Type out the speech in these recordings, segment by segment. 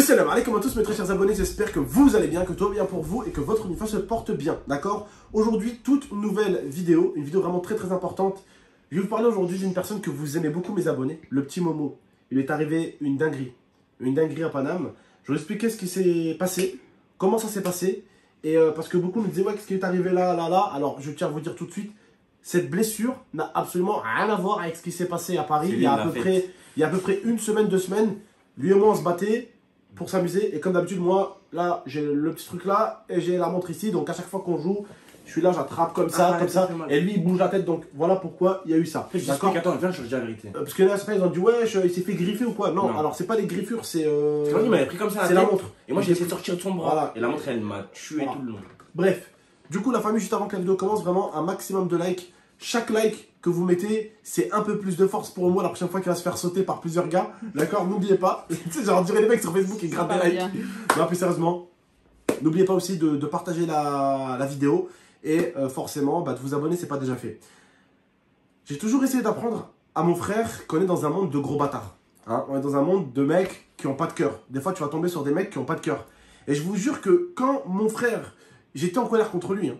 Salam alaikum à tous mes très chers abonnés, j'espère que vous allez bien, que tout va bien pour vous et que votre uniforme se porte bien, d'accord? Aujourd'hui, toute nouvelle vidéo, une vidéo vraiment très importante. Je vais vous parler aujourd'hui d'une personne que vous aimez beaucoup mes abonnés, le petit Momo. Il est arrivé une dinguerie à Paname. Je vais vous expliquer ce qui s'est passé, comment ça s'est passé. Et parce que beaucoup me disaient, ouais, qu'est-ce qui est arrivé là. Alors, je tiens à vous dire tout de suite, cette blessure n'a absolument rien à voir avec ce qui s'est passé à Paris. Il y a à peu près une semaine, 2 semaines. Lui et moi, on se battait pour s'amuser. Et comme d'habitude, moi, là, j'ai le petit truc là et j'ai la montre ici. Donc, à chaque fois qu'on joue, je suis là, j'attrape comme ça. Et lui, il bouge la tête. Donc, voilà pourquoi il y a eu ça. D'accord. Attends, viens, je te dis la vérité. Parce que là, ils ont dit, ouais, il s'est fait griffer ou quoi? Non, alors, c'est pas les griffures, c'est. Parce il m'avait pris comme ça. C'est la montre. Et moi, j'ai essayé de sortir de son bras. Voilà. Et la montre, elle m'a tué tout le long. Bref. Du coup, la famille, juste avant que la vidéo commence, vraiment un maximum de likes. Chaque like que vous mettez, c'est un peu plus de force pour moi la prochaine fois qu'il va se faire sauter par plusieurs gars. D'accord? N'oubliez pas. Tu sais, genre, on dirait les mecs sur Facebook qui grattent des likes. Non, plus sérieusement, n'oubliez pas aussi de partager la vidéo. Et forcément, de vous abonner, c'est pas déjà fait. J'ai toujours essayé d'apprendre à mon frère qu'on est dans un monde de gros bâtards. Hein, on est dans un monde de mecs qui n'ont pas de cœur. Des fois, tu vas tomber sur des mecs qui n'ont pas de cœur. Et je vous jure que quand mon frère, j'étais en colère contre lui,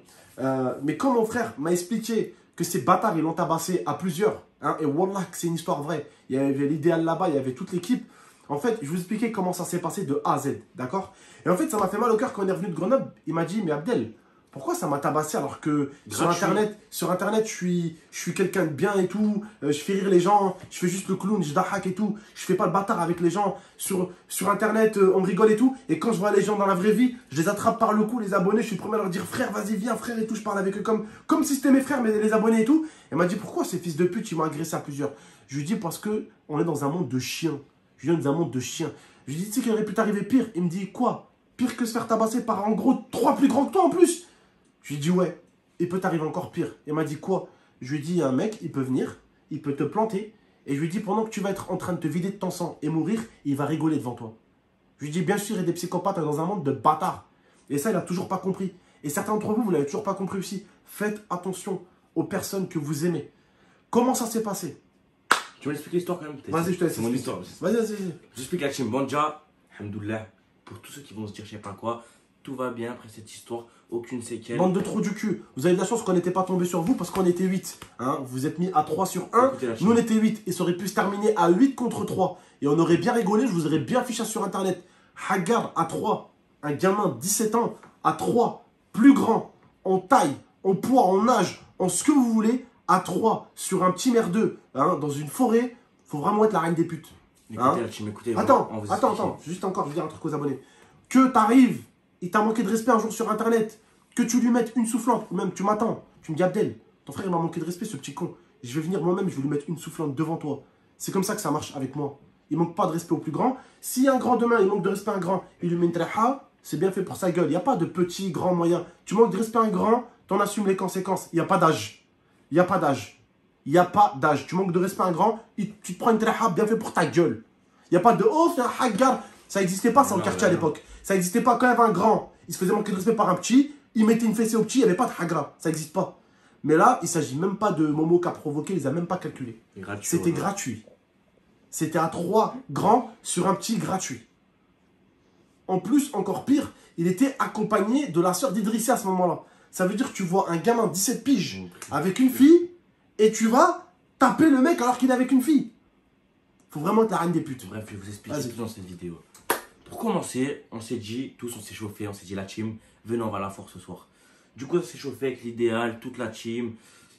mais quand mon frère m'a expliqué que ces bâtards, ils l'ont tabassé à plusieurs, et wallah, que c'est une histoire vraie. Il y avait l'idéal là-bas, il y avait toute l'équipe. En fait, je vous expliquais comment ça s'est passé de A à Z, d'accord? Et en fait, ça m'a fait mal au cœur quand on est revenu de Grenoble. Il m'a dit, mais Abdel, pourquoi ça m'a tabassé alors que sur Internet, je suis quelqu'un de bien et tout, je fais rire les gens, je fais juste le clown, je dahak et tout, je fais pas le bâtard avec les gens. Sur Internet, on rigole et tout. Et quand je vois les gens dans la vraie vie, je les attrape par le cou, les abonnés, je suis le premier à leur dire frère, vas-y, viens, frère et tout. Je parle avec eux comme si c'était mes frères, mais les abonnés et tout. Et il m'a dit, pourquoi ces fils de pute, ils m'ont agressé à plusieurs? Je lui dis, parce que on est dans un monde de chiens. Je viens dans un monde de chiens. Je lui dis, tu sais qu'il aurait pu t'arriver pire. Il me dit, quoi? Pire que se faire tabasser par en gros 3 plus grands que toi en plus? Je lui ai dit, ouais, il peut t'arriver encore pire. Il m'a dit, quoi? Je lui ai dit, un mec, il peut venir, il peut te planter. Et je lui ai dit, pendant que tu vas être en train de te vider de ton sang et mourir, il va rigoler devant toi. Je lui ai dit, bien sûr, il y a des psychopathes dans un monde de bâtards. Et ça, il n'a toujours pas compris. Et certains d'entre vous, vous ne l'avez toujours pas compris aussi. Faites attention aux personnes que vous aimez. Comment ça s'est passé? Tu vas expliquer l'histoire quand même? Vas-y, je te laisse. C'est mon histoire. Vas-y. J'explique la team Banja, alhamdoulilah, pour tous ceux qui vont se dire je sais pas quoi, tout va bien après cette histoire, aucune séquelle. Bande de trous du cul. Vous avez de la chance qu'on n'était pas tombé sur vous parce qu'on était 8. Hein, vous êtes mis à 3 sur 1. Nous, on était 8. Et ça aurait pu se terminer à 8 contre 3. Et on aurait bien rigolé. Je vous aurais bien affiché sur Internet. Hagar à 3. Un gamin de 17 ans à 3. Plus grand. En taille, en poids, en âge, en ce que vous voulez. À 3. Sur un petit merdeux. Hein, dans une forêt. Faut vraiment être la reine des putes. Écoutez la team, écoutez. Attends. Juste encore, je vais dire un truc aux abonnés. Que t'arrives. Il t'a manqué de respect un jour sur Internet. Que tu lui mettes une soufflante. Ou même tu m'attends. Tu me dis Abdel, ton frère il m'a manqué de respect ce petit con. Je vais venir moi-même, je vais lui mettre une soufflante devant toi. C'est comme ça que ça marche avec moi. Il manque pas de respect au plus grand. Si un grand demain, il manque de respect à un grand, il lui met une traha, c'est bien fait pour sa gueule. Il n'y a pas de petit, grand, moyen. Tu manques de respect à un grand, t'en assumes les conséquences. Il n'y a pas d'âge. Il n'y a pas d'âge. Il n'y a pas d'âge. Tu manques de respect à un grand, tu te prends une traha bien fait pour ta gueule. Il n'y a pas de oh, c'est un hagar. Ça n'existait pas ça au quartier à l'époque. Ça n'existait pas quand il y avait un grand. Il se faisait manquer de respect par un petit. Il mettait une fessée au petit. Il n'y avait pas de hagra. Ça n'existe pas. Mais là, il ne s'agit même pas de Momo qui a provoqué. Il ne les a même pas calculés. C'était gratuit. C'était à 3 grands sur un petit gratuit. En plus, encore pire, il était accompagné de la sœur d'Idrissi à ce moment-là. Ça veut dire que tu vois un gamin de 17 piges avec une fille et tu vas taper le mec alors qu'il est avec une fille. Faut vraiment être la reine des putes. Bref, je vais vous expliquer tout dans cette vidéo. Pour commencer, on s'est dit, tous on s'est chauffé, on s'est dit la team, venez on va à la force ce soir. Du coup on s'est chauffé avec l'idéal, toute la team.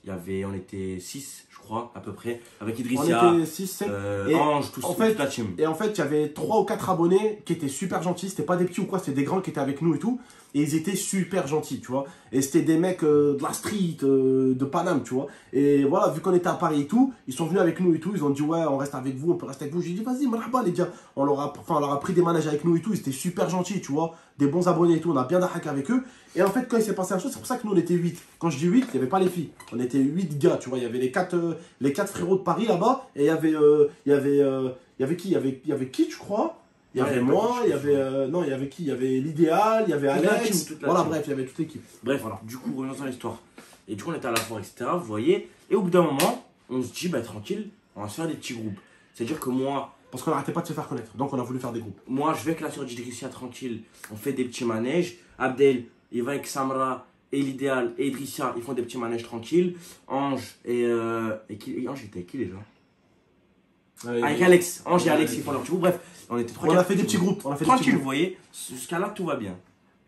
On était 6 je crois à peu près, avec Idrissia, on était 6, 7, Ange, toute la team. Et en fait il y avait 3 ou 4 abonnés qui étaient super gentils, c'était pas des petits ou quoi, c'était des grands qui étaient avec nous et tout. Et ils étaient super gentils, tu vois. Et c'était des mecs de la street, de Paname, tu vois. Et voilà, vu qu'on était à Paris et tout, ils sont venus avec nous et tout. Ils ont dit, ouais, on reste avec vous, on peut rester avec vous. J'ai dit, vas-y, marhaba les gars. On leur a pris des manèges avec nous et tout. Ils étaient super gentils, tu vois. Des bons abonnés et tout. On a bien d'ahak avec eux. Et en fait, quand il s'est passé la chose, c'est pour ça que nous, on était 8. Quand je dis 8, il n'y avait pas les filles. On était 8 gars, tu vois. Il y avait les 4 frérots de Paris là-bas. Et il y avait qui? Il y avait qui, je crois? Il y avait moi, il y avait. Non, il y avait qui? Il y avait l'idéal, il y avait Alex. Voilà, bref, il y avait toute l'équipe. Bref, voilà. Du coup, revenons dans l'histoire. Et du coup, on était à la forêt, etc. Vous voyez. Et au bout d'un moment, on se dit, bah tranquille, on va se faire des petits groupes. C'est-à-dire que moi, Parce qu'on n'arrêtait pas de se faire connaître. Donc on a voulu faire des groupes. Moi, je vais avec la soeur d'Idrissia tranquille. On fait des petits manèges. Abdel, il va avec Samra et l'idéal et Idrissia, ils font des petits manèges tranquilles. Ange Ange était avec qui déjà? Avec Alex. Ange et Alex, ils font leur petit groupe. Bref, on était On a fait des petits groupes. Tranquille, vous voyez. Jusqu'à là, tout va bien.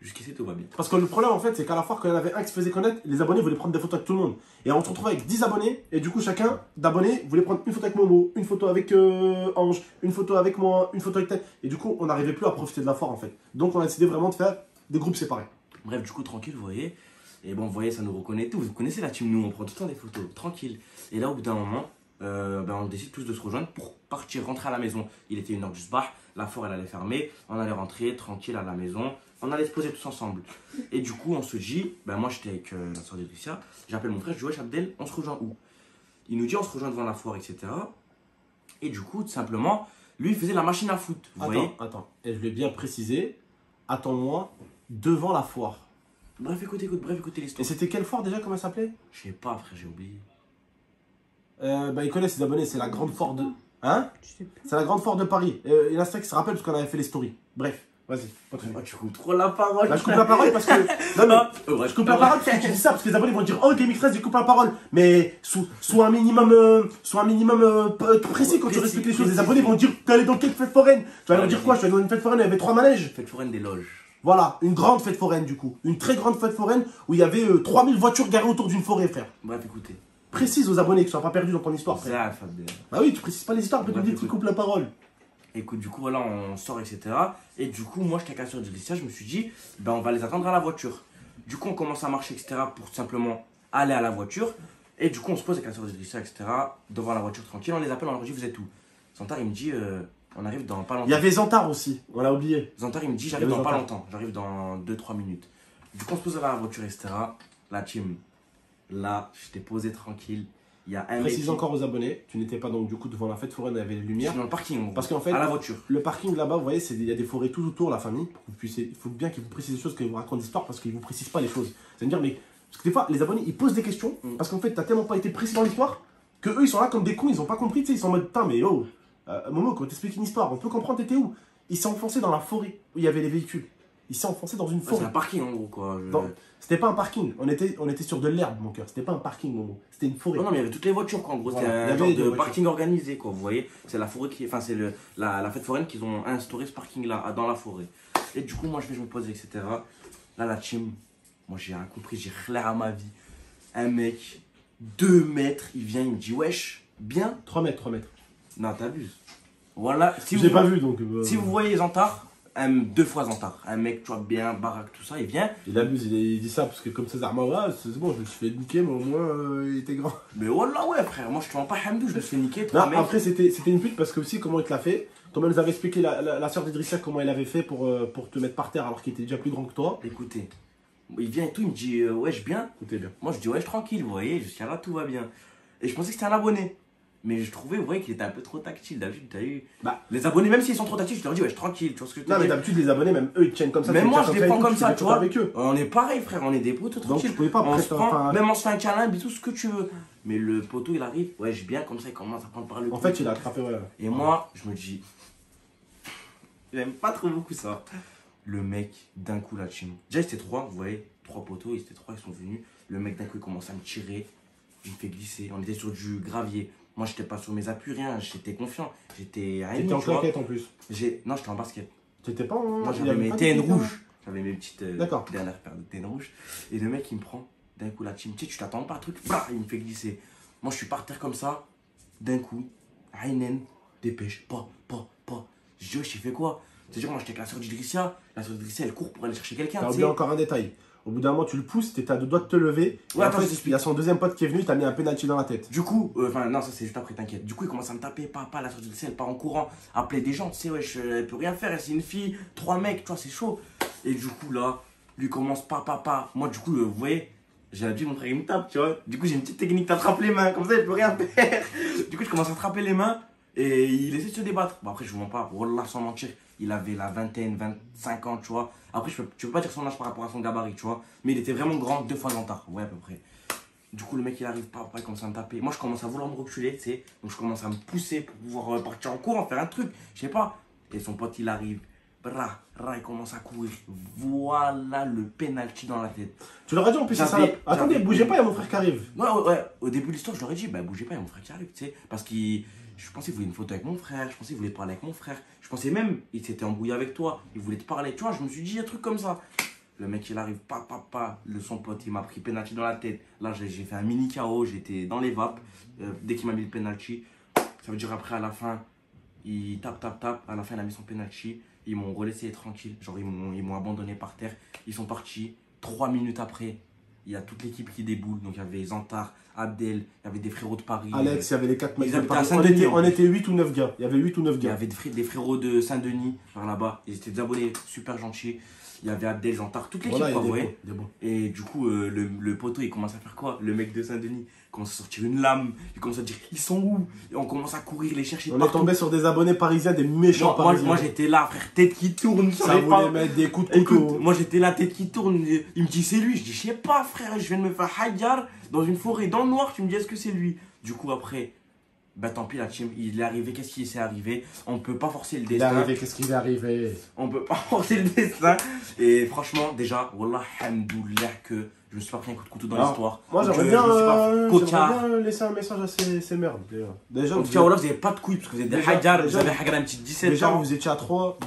Jusqu'ici, tout va bien. Parce que le problème, en fait, c'est qu'à la fois, quand il y en avait un qui se faisait connaître, les abonnés voulaient prendre des photos avec tout le monde. Et on se retrouvait avec 10 abonnés, et du coup, chacun d'abonnés voulait prendre une photo avec Momo, une photo avec Ange, une photo avec moi, une photo avec tel. Et du coup, on n'arrivait plus à profiter de la foire, en fait. Donc, on a décidé vraiment de faire des groupes séparés. Bref, du coup, tranquille, vous voyez. Et bon, vous voyez, ça nous reconnaît tout. Vous connaissez la team, nous, on prend tout le temps des photos, tranquille. Et là, au bout d'un moment, on décide tous de se rejoindre pour partir, rentrer à la maison. Il était 1h du soir, la foire, elle allait fermer. On allait rentrer tranquille à la maison. On allait se poser tous ensemble. Et du coup, on se dit, moi j'étais avec la soeur d'Idrissia, j'appelle mon frère, je dis, wesh Abdel, on se rejoint où? Il nous dit, on se rejoint devant la foire, etc. Et du coup, tout simplement, lui, il faisait la machine à foot. Vous voyez? Attends. Et je l'ai bien précisé, attends-moi devant la foire. Bref, écoutez l'histoire. Et c'était quelle foire déjà, comment elle s'appelait? Je sais pas, frère, j'ai oublié. Ils connaissent les abonnés, c'est la grande foire de. Hein? C'est la grande foire de Paris. Il y en a certains qui se rappellent parce qu'on avait fait les stories. Bref, vas-y. Tu coupes trop la parole. Là, je coupe la parole parce que. Non, mais. Je coupe la parole parce que tu dis ça, parce que les abonnés vont dire, oh, Game 13, il coupe la parole. Mais sois un minimum, précis quand tu respectes les choses. Les abonnés vont dire, t'es allé dans quelle fête foraine? Tu vas leur dire quoi? Je suis allé dans une fête foraine, il y avait 3 manèges. Fête foraine des loges. Voilà, une grande fête foraine du coup. Une très grande fête foraine où il y avait 3000 voitures garées autour d'une forêt, frère. Bref, écoutez. Précise aux abonnés qu'ils ne soient pas perdus dans ton histoire, frère. Bah oui, tu précises pas les histoires, après tu dis que tu coupes la parole. Écoute, du coup, voilà, on sort, etc. Et du coup, moi, j'étais avec la soeur d'Idrissia, je me suis dit, on va les attendre à la voiture. Du coup, on commence à marcher, etc. pour simplement aller à la voiture. Et du coup, on se pose avec la soeur d'Idrissia, etc. devant la voiture tranquille. On les appelle, on leur dit, vous êtes où? Zantar, il me dit, on arrive dans pas longtemps. Il y avait Zantar aussi, on l'a oublié. Zantar, il me dit, j'arrive dans pas longtemps. J'arrive dans 2-3 minutes. Du coup, on se pose à la voiture, etc. La team, là, j'étais posé tranquille. Il y a un Précise encore aux abonnés, tu n'étais pas donc du coup devant la fête foraine, il y avait les lumières. Dans le parking, parce qu'en fait, à la voiture. Le parking là-bas, vous voyez, il y a des forêts tout autour, la famille. Pour que vous puissiez, il faut bien qu'ils vous précisent les choses, qu'ils vous racontent l'histoire parce qu'ils ne vous précisent pas les choses. C'est-à-dire, mais. Parce que des fois, les abonnés, ils posent des questions parce qu'en fait, tu n'as tellement pas été précis dans l'histoire que eux, ils sont là comme des cons, ils n'ont pas compris, tu sais, ils sont en mode, putain, mais oh, Momo, quand t'expliques une histoire, on peut comprendre, t'étais où? Il s'est enfoncé dans la forêt où il y avait les véhicules. Il s'est enfoncé dans une forêt. C'est un parking en gros, quoi. C'était pas un parking, on était sur de l'herbe, mon cœur. C'était pas un parking, Momo. C'était une forêt. Non, mais il y avait toutes les voitures, quoi. En gros, c'était un genre de parking organisé, quoi. Vous voyez, c'est la forêt qui. Enfin, c'est la fête foraine qu'ils ont instauré ce parking-là, dans la forêt. Et du coup, moi, je me pose, etc. Là, la team, moi, j'ai rien compris, j'ai clair à ma vie. Un mec, 2 mètres, il vient, il me dit, wesh, bien. 3 mètres, 3 mètres. Non, t'abuses. Voilà. Si j'ai pas vu, donc. Si vous voyez Zantar, 2 fois Zantar. Un mec, tu vois, bien, baraque, tout ça, il vient. Il abuse, il dit ça parce que comme César Maura, c'est bon, je me suis fait niquer, mais au moins il était grand. Mais voilà, ouais, frère, moi je te mens pas Hamdou, je me suis fait niquer. Non, après, c'était une pute parce que aussi, comment il te l'a fait, comment elle nous avait expliqué la soeur d'Idrissia, comment elle avait fait pour te mettre par terre alors qu'il était déjà plus grand que toi. Écoutez, il vient et tout, il me dit, wesh, bien. Écoutez bien. Moi je dis, wesh, tranquille, vous voyez, jusqu'à là, tout va bien. Et je pensais que c'était un abonné. Mais je trouvais, vous voyez, qu'il était un peu trop tactile. D'habitude, t'as eu. Les abonnés, même s'ils sont trop tactiles, je leur dis, wesh, tranquille, tu vois ce que je te dis. Non, mais d'habitude, les abonnés, même eux, ils tiennent comme ça. Même moi, je les prends comme ça, tu vois. Avec eux. On est pareil, frère, on est des potos, tranquille. Donc, tu pouvais pas on se prend, même on se fait un câlin, tout ce que tu veux. Mais le poteau, il arrive, wesh, bien, comme ça, il commence à prendre par le cou. En fait, il a attrapé, ouais. Et moi, je me dis, j'aime pas trop beaucoup ça. Le mec, d'un coup, la team. Déjà, c'était 3, vous voyez, 3 poteaux, ils étaient 3, ils sont venus. Le mec, d'un coup, il commence à me tirer. Il me fait glisser. On était sur du gravier. Moi, j'étais pas sur mes appuis, rien. J'étais confiant. J'étais à T'étais en claquette en plus. Non, j'étais en basket. T'étais pas en. Moi, j'avais mes TN rouges. J'avais mes petites D'accord. dernières paires de TN rouges. Et le mec, il me prend. D'un coup, la team, tu t'attends pas, truc. Bah, il me fait glisser. Moi, je suis par terre comme ça. D'un coup, Ainen, dépêche. Pas. Je dis, wesh, il fait quoi? C'est-à-dire, moi, j'étais avec la soeur d'Idrissia. La soeur d'Idrissia, elle court pour aller chercher quelqu'un. T'as oublié encore un détail. Au bout d'un moment, tu le pousses, t'es à 2 doigts de te lever. Ouais, attends, il y a son deuxième pote qui est venu, il t'a mis un penalty dans la tête. Du coup, non, ça c'est juste après, t'inquiète. Du coup, il commence à me taper, papa, la soeur d'Idrissia, elle part en courant, appeler des gens, tu sais, wesh, elle peut rien faire, c'est une fille, 3 mecs, tu vois, c'est chaud. Et du coup, là, lui commence papa. Moi, du coup, vous voyez, j'ai l'habitude, mon frère, il me tape, tu vois. Du coup, j'ai une petite technique, t'attrapes les mains, comme ça, il peut rien faire. Du coup, je commence à attraper les mains et il essaie de se débattre. Bon, après, je vous mens pas, wallah, sans mentir. Il avait la vingtaine, 25 ans, tu vois. Après, tu peux pas dire son âge par rapport à son gabarit, tu vois. Mais il était vraiment grand, 2 fois Zantar, ouais, à peu près. Du coup, le mec, il arrive pas, il commence à me taper. Moi, je commence à vouloir me reculer, tu sais. Donc, je commence à me pousser pour pouvoir partir en courant, faire un truc. Je sais pas. Et son pote, il arrive. Il commence à courir. Voilà le penalty dans la tête. Tu leur as dit en plus, c'est ça. Attendez, bougez pas, il y a mon frère qui arrive. Ouais. Au début de l'histoire, je leur ai dit, bah, bougez pas, il y a mon frère qui arrive, tu sais. Parce que je pensais qu'il voulait une photo avec mon frère. Je pensais qu'il voulait parler avec mon frère. Je pensais même, il s'était embrouillé avec toi. Il voulait te parler. Tu vois, je me suis dit un truc comme ça. Le mec, il arrive, son pote, il m'a pris penalty dans la tête. Là, j'ai fait un mini KO, j'étais dans les vapes. Dès qu'il m'a mis le penalty, ça veut dire après, à la fin, il tape. À la fin, il a mis son penalty. Ils m'ont relaissé tranquille. Genre, ils m'ont abandonné par terre. Ils sont partis. 3 minutes après, il y a toute l'équipe qui déboule. Donc, il y avait Zantar, Abdel, il y avait des frérots de Paris. Alex, il y avait les 4 mecs Ils de habitaient à Paris. Saint-Denis, On était 8 ou 9 gars. Il y avait 8 ou 9 Il y gars. avait des frérots de Saint-Denis, par là-bas. Ils étaient des abonnés super gentils. Il y avait Abdel, Zantar, toute l'équipe, Voilà, quoi, il vous est voyez. bon. Et du coup, le poteau, il commence à faire quoi? Le mec de Saint-Denis, il commence à sortir une lame. Il commence à dire, ils sont où? Et on commence à courir, les chercher On est partout. tombé sur des abonnés parisiens, des méchants parisiens. Moi j'étais là, frère, tête qui tourne. Ça voulait mettre des coups de couteau. Écoute, moi j'étais là, tête qui tourne. Il me dit, c'est lui. Je dis, je sais pas, frère, je viens de me faire hagar dans une forêt, dans le noir. Tu me dis, est-ce que c'est lui? Du coup, après, bah tant pis, la team, il est arrivé. Qu'est-ce qui s'est arrivé? On peut pas forcer le Il est destin. arrivé, qu'est-ce qui est arrivé? On peut pas forcer le destin. Et franchement, déjà, wallah, hamdoulilah, que je me suis pas pris un coup de couteau dans l'histoire. Moi, j'aimerais bien laisser un message à ces merdes, d'ailleurs. Déjà, en tout cas, wallah, vous avez pas de couilles parce que vous êtes des hagar, vous avez hagar un petit 17 déjà, ans. vous étiez à 3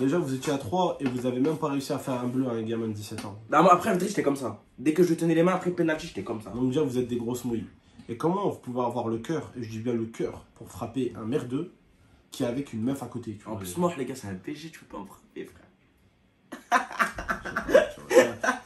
et vous avez même pas réussi à faire un bleu à un gamin de 17 ans. Bah, moi, après, j'étais comme ça. Dès que je tenais les mains après le penalty, j'étais comme ça. Donc, déjà, vous êtes des grosses mouilles. Et comment vous pouvez avoir le cœur, et je dis bien le cœur, pour frapper un merdeux qui est avec une meuf à côté, tu vois. En plus, moi, les gars, c'est un PG, tu peux pas me frapper, frère.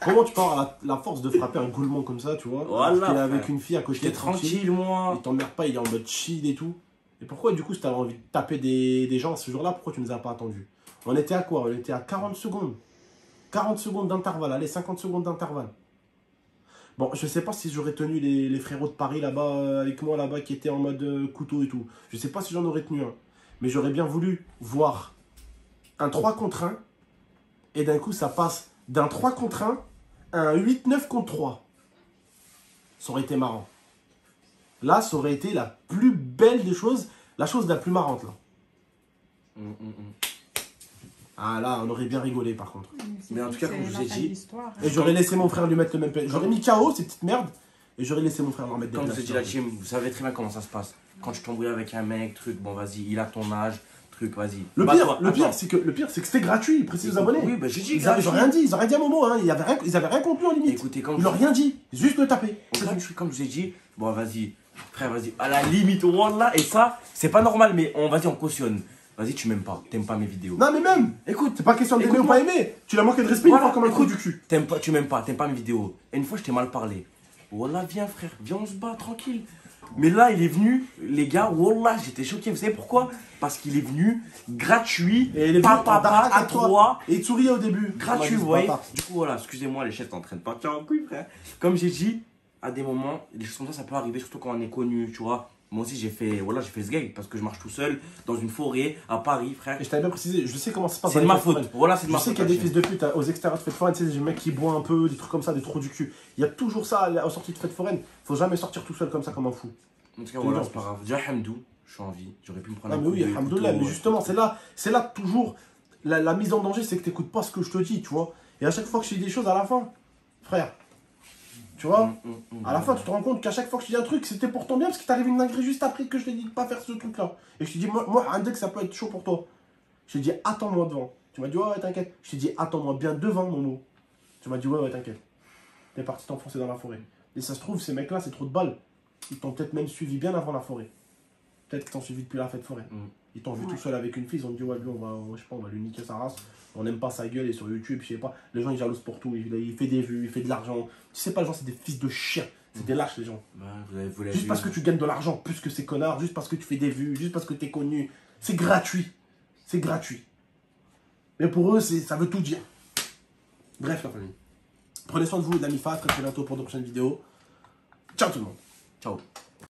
Comment tu peux avoir la force de frapper un goulement comme ça, tu vois? Voilà, qui est avec une fille à côté. J'étais tranquille, moi. Il t'emmerde pas, il est en mode chill et tout. Et pourquoi, du coup, si t'avais envie de taper des gens ce jour-là, pourquoi tu nous as pas attendus? On était à quoi? On était à 40 secondes. 40 secondes d'intervalle, allez, 50 secondes d'intervalle. Bon, je sais pas si j'aurais tenu les frérots de Paris là-bas, avec moi là-bas, qui étaient en mode couteau et tout. Je sais pas si j'en aurais tenu un. Mais j'aurais bien voulu voir un 3 contre 1. Et d'un coup, ça passe d'un 3 contre 1 à un 8-9 contre 3. Ça aurait été marrant. Là, ça aurait été la plus belle des choses, la chose la plus marrante, là. Ah là, on aurait bien rigolé par contre. Mais en tout cas, comme je vous ai dit, et j'aurais laissé mon frère lui mettre le même pen. J'aurais mis KO ces petites merdes et j'aurais laissé mon frère leur mettre des comme je places. vous ai dit, la team, vous savez très bien comment ça se passe. Quand tu t'embrouilles avec un mec, truc, bon, vas-y, il a ton âge, truc, vas-y. Le pire, c'est que c'était gratuit, précise aux abonnés. Oui, bah j'ai dit. Ils avaient rien dit, ils auraient dit un moment, hein. Ils avaient rien conclu en limite. Écoutez, comme ils n'ont rien dit, juste le taper. Comme je vous ai dit, bon, vas-y, frère, vas-y, à la limite, wallah, et ça, c'est pas normal, mais vas-y, on cautionne. Vas-y, tu m'aimes pas, t'aimes pas mes vidéos. Non, mais même, écoute, c'est pas question d'aimer ou pas aimer. Tu l'as manqué de respect, voilà, une fois comme un trou du cul. Tu m'aimes pas mes vidéos. Et une fois, je t'ai mal parlé. Wallah, viens, frère, viens, on se bat, tranquille. Mais là, il est venu, les gars, wallah, j'étais choqué. Vous savez pourquoi? Parce qu'il est venu gratuit, et il est venu à 3. Et il souriait au début. Gratuit, vous voyez. Du coup, voilà, excusez-moi, les chefs sont en train de partir en couille, frère. Comme j'ai dit, à des moments, des choses comme ça peut arriver, surtout quand on est connu, tu vois. Moi aussi, j'ai fait ce gag parce que je marche tout seul dans une forêt à Paris, frère. Et je t'avais bien précisé, je sais comment ça se passe. C'est de ma faute. Voilà, c'est de ma faute. Je sais qu'il y a des fils de pute aux extérieurs de fêtes foraines, tu sais, des mecs qui boivent un peu, des trucs comme ça, des trous du cul. Il y a toujours ça aux sorties de fêtes foraines. Faut jamais sortir tout seul comme ça, comme un fou. En tout cas, voilà, c'est pas grave. Déjà, hamdou, je suis en vie. J'aurais pu me prendre un coup. coup de Alhamdoulilah, mais justement, c'est là toujours la mise en danger, c'est que t'écoutes pas ce que je te dis, tu vois. Et à chaque fois que je dis des choses à la fin, frère. Tu vois, à la fin, tu te rends compte qu'à chaque fois que je te dis un truc, c'était pour ton bien parce qu'il t'arrive une dinguerie juste après que je t'ai dit de pas faire ce truc-là. Et je te dis, moi, un deck, ça peut être chaud pour toi. Je t'ai dit, attends-moi devant. Tu m'as dit, ouais, t'inquiète. Je t'ai dit, attends-moi bien devant, Momo. Tu m'as dit, ouais, t'inquiète. T'es parti t'enfoncer dans la forêt. Et ça se trouve, ces mecs-là, c'est trop de balles. Ils t'ont peut-être même suivi bien avant la forêt. Peut-être qu'ils t'ont suivi depuis la fête forêt. Ils t'ont vu tout seul avec une fille, ils ont dit, ouais, lui, on va lui niquer sa race. On n'aime pas sa gueule et sur YouTube, je sais pas. Les gens, ils jalousent pour tout. Il fait des vues, il fait de l'argent. Tu sais pas, les gens, c'est des fils de chiens. C'est des lâches, les gens. Juste parce que tu gagnes de l'argent plus que ces connards, juste parce que tu fais des vues, juste parce que tu es connu. C'est gratuit. C'est gratuit. Mais pour eux, ça veut tout dire. Bref, la famille. Prenez soin de vous, les amis. Très bientôt pour de prochaines vidéos. Ciao tout le monde. Ciao.